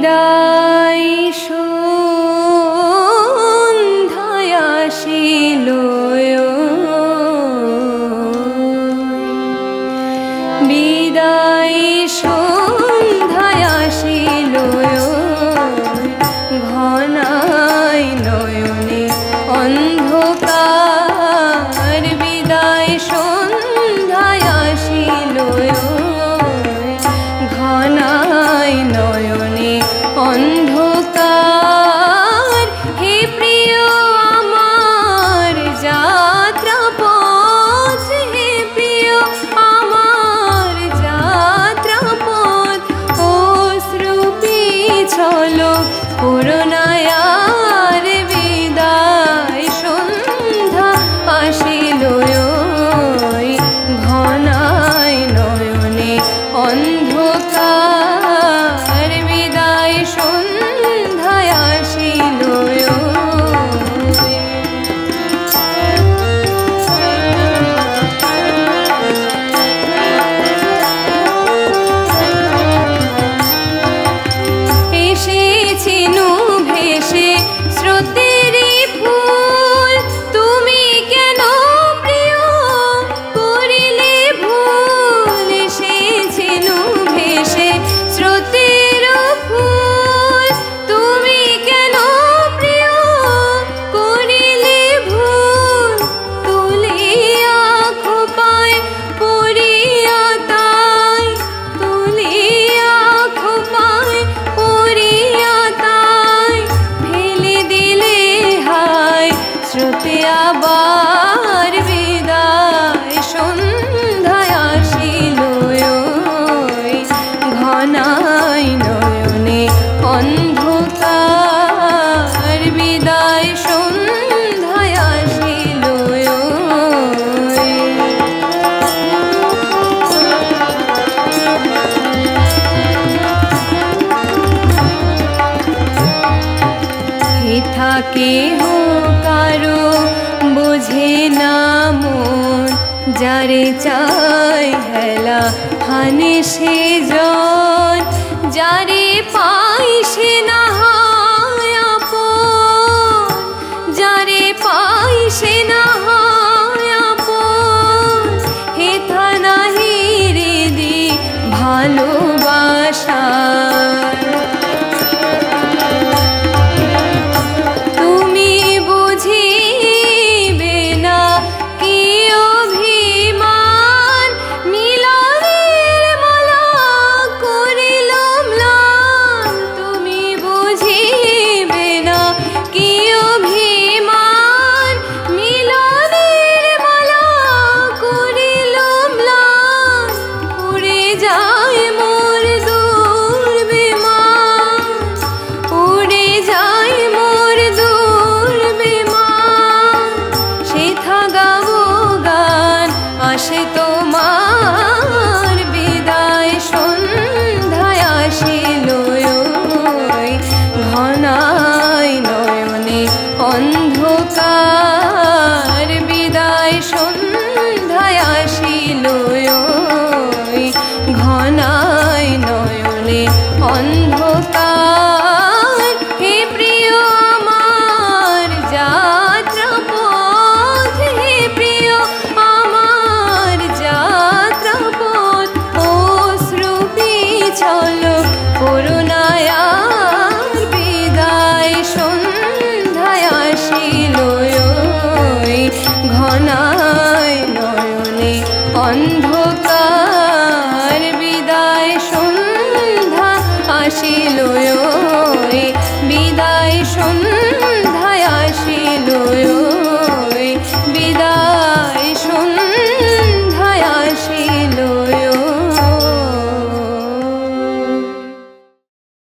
বিদায় সন্ধ্যায় আসিল, বিদায় সন্ধ্যায় আসিল, ঘনাই নয়নে অন্ধকার। বিদায় সন্ধ্যায় আসিল, ঘনাই নয়নে অন্ধকার। হে প্রিয় আমার যাত্রা পথ, হে প্রিয় আমার যাত্রা পথ, অশ্রু পিছল করুণায়ার। বিদায় সন্ধ্যা আসিল, ঘনাই নয়নে অন্ধকার। বিদায় সন্ধ্যায় আসিল, এসেছিনু ভেসে স্রোতেরই ফুল। তুমি কেন প্রিয় করিলে ভুল? এসেছিনু ভেসে স্রোতের ফুল। তুমি কেন প্রিয় করিলে ভুল? তুলিয়া খোপায় পড়িয়া তাই, তুলিয়া খোপায় পড়িয়া তাই, ফেলে দিলে হায় স্রোতে আবার। বিদায় সন্ধ্যায় আসিল, ঘনাই নয়নে অন্ধকার। বিদায় সন্ধ্যায় আসিল, হেথা কেহ কারো বোঝে না মন। যারে চাই হেলা হানে সে জন, যারে পাই সে না হয় আপন, যারে পাই সে না হয় আপন। হেথা নাহি হৃদি ভালোবাসা, তুমি বুঝিবে না কি অভিমান। মিলনের মালা করিল ম্লান, তুমি বুঝিবে না কি অভিমান। মিলনের মালা করিল ম্লান, উড়ে যায় মোর দুর্বিমান, উড়ে যায় মোর দুর্বিমান। সেথা গাবো গান আসে তোমার। বিদায় সন্ধ্যায় আসিল, ঘনাই নয়নে অন্ধকার। বিদায় সন্ধ্যায় আসিল, ঘনাই নয়নে অন্ধকার। হে প্রিয় আমার যাত্রা পথ, হে প্রিয় আমার যাত্রা পথ, অশ্রু পিছল করুণায়ার। বিদায় সন্ধ্যায় আসিল, ঘনাই নয়নে অন্ধকার। বিদায় সন্ধ্যা আসিল, বিদায় সন্ধ্যায় আসিল, বিদায়